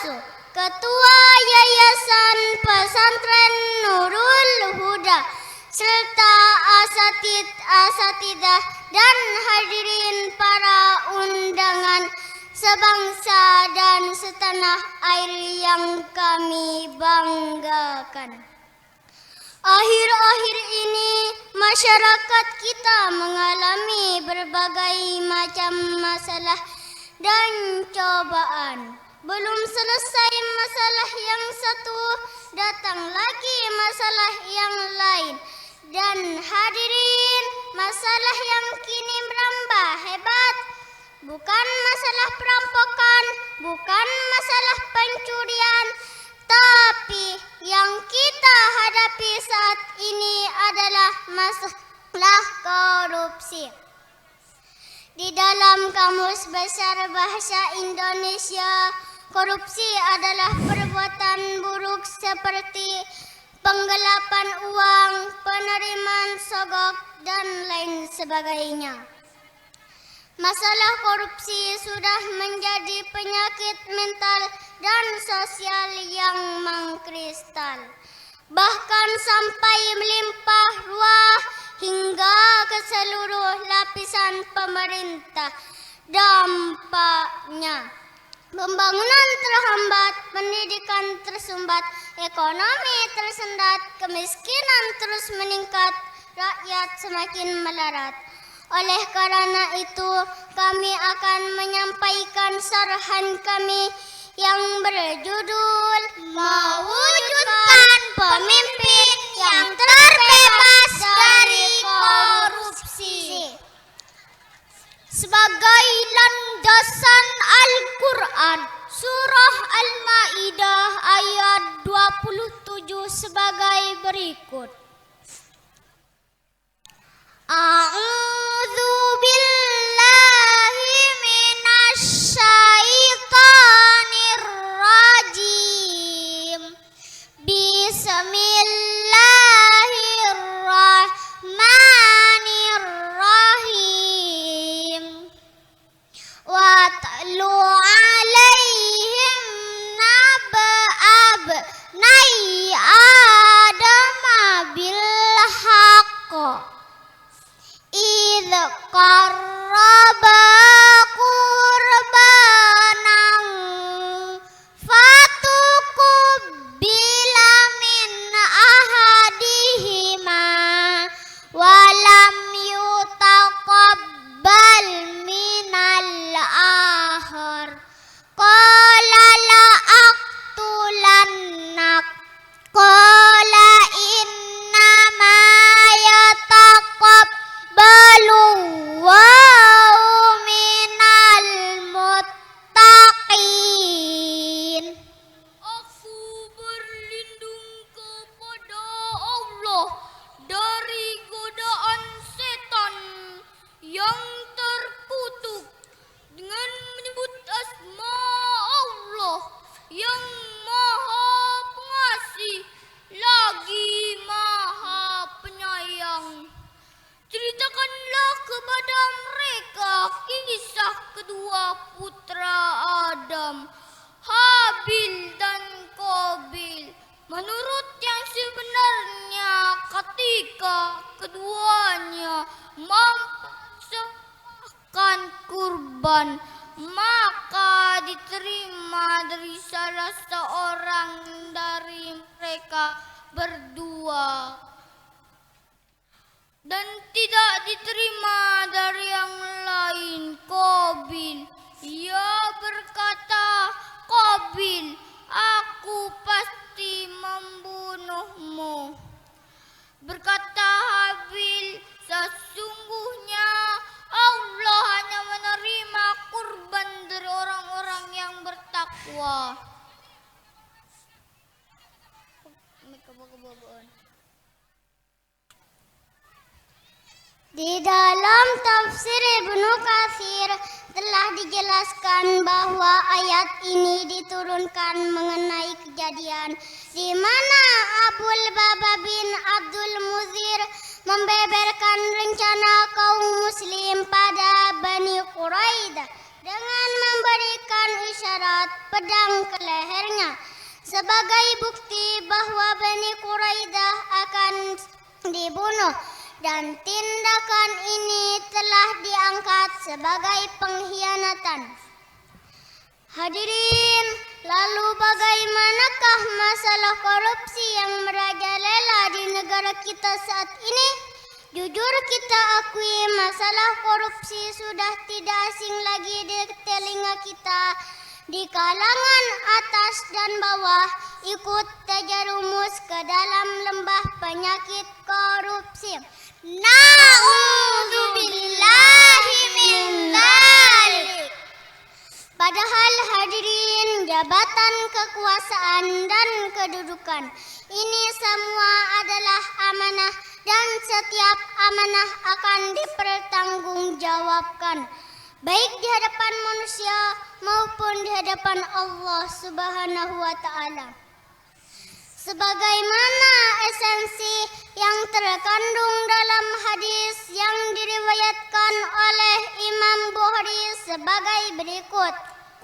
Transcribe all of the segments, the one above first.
Asu, Ketua Yayasan Pesantren Nurul Huda, serta asatidah dan hadirin para undangan sebangsa dan setanah air yang kami banggakan. Akhir-akhir ini masyarakat kita mengalami berbagai macam masalah dan cobaan. Belum selesai masalah yang satu, datang lagi masalah yang lain. Dan hadirin, masalah yang kini berambah hebat. Bukan masalah perampokan, bukan masalah pencurian, tapi yang kita hadapi saat ini adalah masalah korupsi. Di dalam Kamus Besar Bahasa Indonesia, korupsi adalah perbuatan buruk seperti penggelapan uang, penerimaan sogok, dan lain sebagainya. Masalah korupsi sudah menjadi penyakit mental dan sosial yang mengkristal, bahkan sampai melimpah ruah hingga ke seluruh lapisan pemerintah. Dampaknya, pembangunan terhambat, pendidikan tersumbat, ekonomi tersendat, kemiskinan terus meningkat, rakyat semakin melarat. Oleh karena itu, kami akan menyampaikan sarahan kami yang berjudul Mewujudkan Pemimpin yang Terbebas dari Korupsi. Sebagai landasan Al-Quran, Surah Al-Ma'idah ayat 27 sebagai berikut. A'udzu billahi minasyaitonir rajim. Bismillahirrahmanirrahim. Watlu 'alaihim naba'ab nai Adam bil haqq. إذ قربا قربانا فتقبل من أحدهما ولم يتقبل من الآخر قال لأقتلنك قال إنما Balullahu minal muttaqin. Aku berlindung kepada Allah dari godaan setan yang terkutuk dengan menyebut asma Allah yang Maha Pengasih lagi Maha Penyayang. Ceritakanlah kepada mereka kisah kedua putra Adam, Habil dan Qabil. Menurut yang sebenarnya, ketika keduanya mempersembahkan kurban, maka diterima dari salah seorang dari mereka berdua dan tidak diterima dari yang lain, Qabil. Ia berkata, Qabil, aku pasti membunuhmu. Berkata Habil, sesungguhnya Allah hanya menerima kurban dari orang-orang yang bertakwa. Di dalam tafsir Ibnu Katsir telah dijelaskan bahwa ayat ini diturunkan mengenai kejadian di mana Abul Baba bin Abdul Muzir membeberkan rencana kaum muslim pada Bani Quraidah dengan memberikan isyarat pedang ke lehernya sebagai bukti bahwa Bani Quraidah akan dibunuh, dan tindakan ini telah diangkat sebagai pengkhianatan. Hadirin, lalu bagaimanakah masalah korupsi yang merajalela di negara kita saat ini? Jujur kita akui masalah korupsi sudah tidak asing lagi di telinga kita. Di kalangan atas dan bawah ikut terjerumus ke dalam lembah penyakit korupsi. Na'udzubillahi min dzalik. Padahal hadirin, jabatan kekuasaan dan kedudukan ini semua adalah amanah, dan setiap amanah akan dipertanggungjawabkan, baik di hadapan manusia maupun di hadapan Allah Subhanahu wa Ta'ala. Sebagaimana esensi yang terkandung dalam hadis yang diriwayatkan oleh Imam Bukhari sebagai berikut: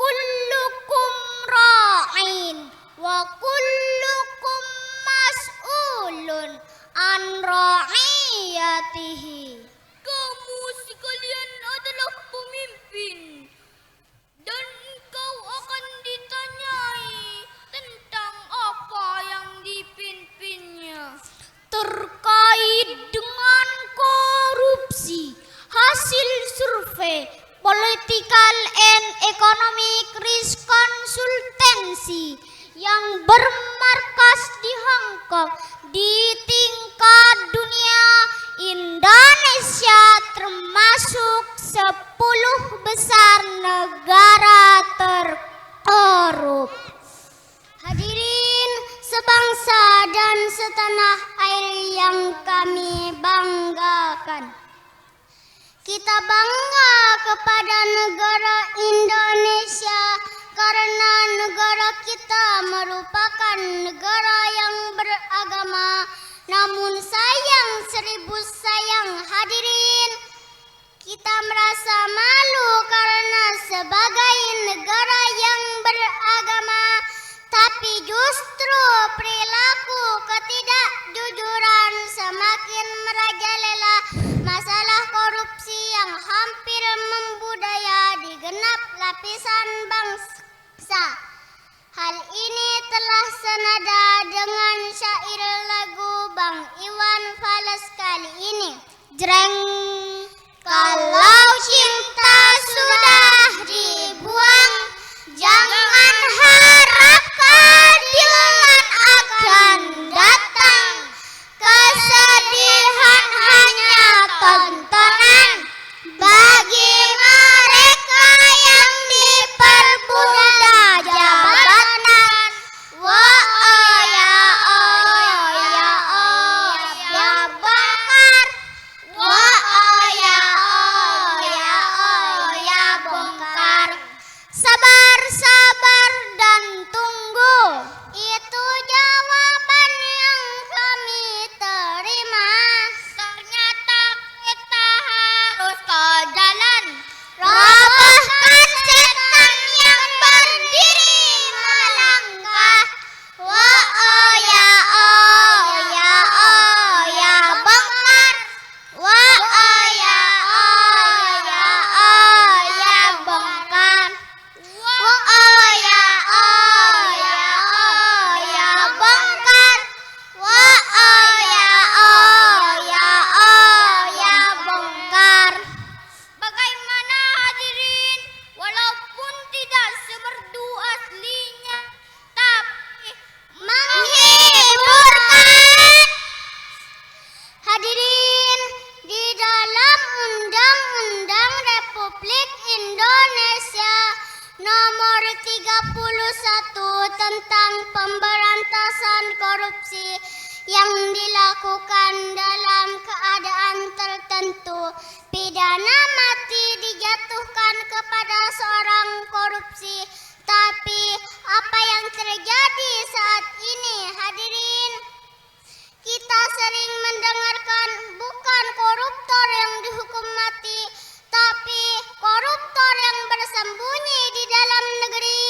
kullukum ra'in wa kullukum mas'ulun an ra'iyatihi. Kamu sekalian adalah pemimpin, dan engkau akan ditanyai tentang apa yang dipimpinnya. Terkait dengan korupsi, hasil survei Political and Economic Risk Consultancy yang bermarkas di Hong Kong, di tingkat dunia, Indonesia termasuk 10 besar negara terkorup. Hadirin sebangsa dan setanah air yang kami banggakan, kita bangga kepada negara Indonesia karena negara kita merupakan negara yang beragama. Namun sayang seribu sayang hadirin, kita merasa malu karena sebagai negara yang beragama, tapi justru perilaku ketidakjujuran semakin merajalela. Masalah korupsi yang hampir membudaya di genap lapisan bangsa. Hal ini telah senada dengan syair lagu Bang Iwan Fals kali ini. Jreng, kalau cinta sudah dibuang, jangan harap keadilan akan datang. Kesedihan hanya tontonan bagi mereka yang diperbudak jabatan. Oh ya bongkar. Oh ya bongkar. Sabar dan tunggu, itu jawaban yang kami terima. Ternyata kita harus ke jalan. Robohkan setan yang berdiri melangkah. Oh ya bongkar. Oh ya bongkar. Oh ya bongkar. Bongkar. Bagaimana hadirin? Walaupun tidak semerdu aslinya, tapi Menghiburkan. Hadirin, di dalam Undang-Undang Republik Indonesia Nomor 31 tentang pemberantasan korupsi yang dilakukan dalam keadaan tertentu, pidana mati dijatuhkan kepada seorang korupsi. Tapi apa yang terjadi saat ini hadirin? Kita sering mendengarkan bukan koruptor yang dihukum mati, tapi koruptor yang bersembunyi di dalam negeri.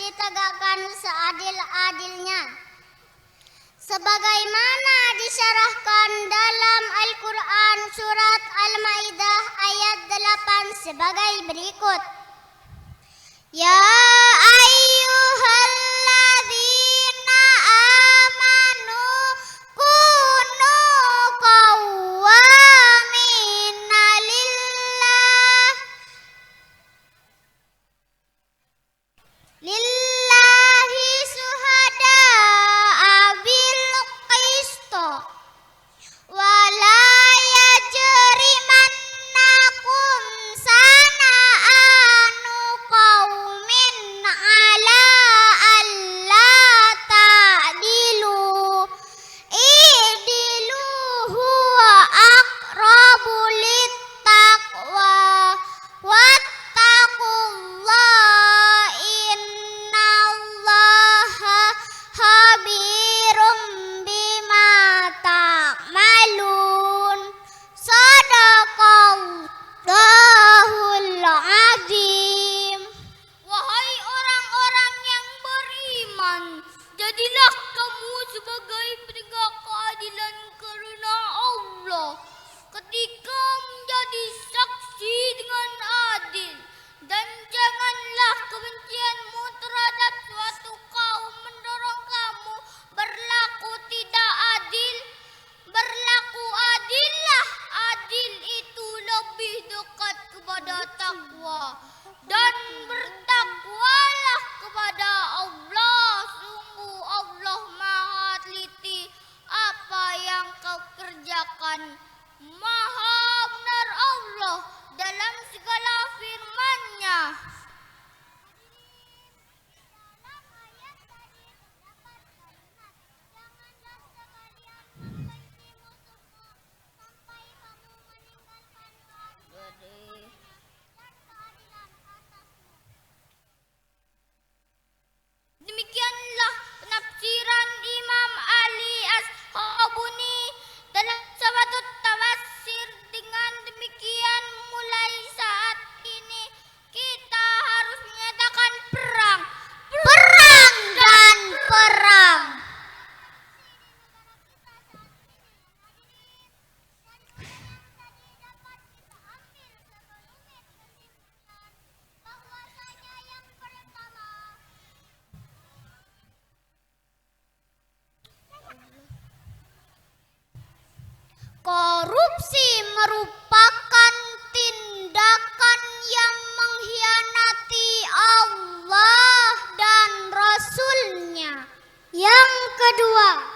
ditegakkan seadil-adilnya. Sebagaimana disyarahkan dalam Al-Quran surat Al-Ma'idah ayat 8 sebagai berikut. Ya ayyuhalladzina amanu kunu qawwamina lillahi syuhada'a bil qisto wala yajrimannakum sana'anu qaumin ala alla ta'dilu i'dilu huwa aqrabu littaqwa wattaqullaha innallaha khabirum bima ta'malun. Shadaqallahul azim. Wahai orang-orang yang beriman, jadilah kamu sebagai penegak keadilan karena Allah ketika menjadi saksi dengan adil, dan janganlah kebencianmu terhadap suatu kaum mendorong kamu berlaku tidak adil. Berlaku adillah, adil itu lebih dekat kepada takwa, dan bertakwalah kepada Allah. Sungguh Allah Maha teliti apa yang kau kerjakan. Maha benar Allah dalam segala firman-Nya. Demikianlah penafsiran Imam Ali As-Sabuni dalam Sabatut Tafsir. Dengan demikian mulai saat ini kita harus menyatakan perang. Perang dan perang. Korupsi merupakan tindakan yang mengkhianati Allah dan Rasul-Nya. Yang kedua,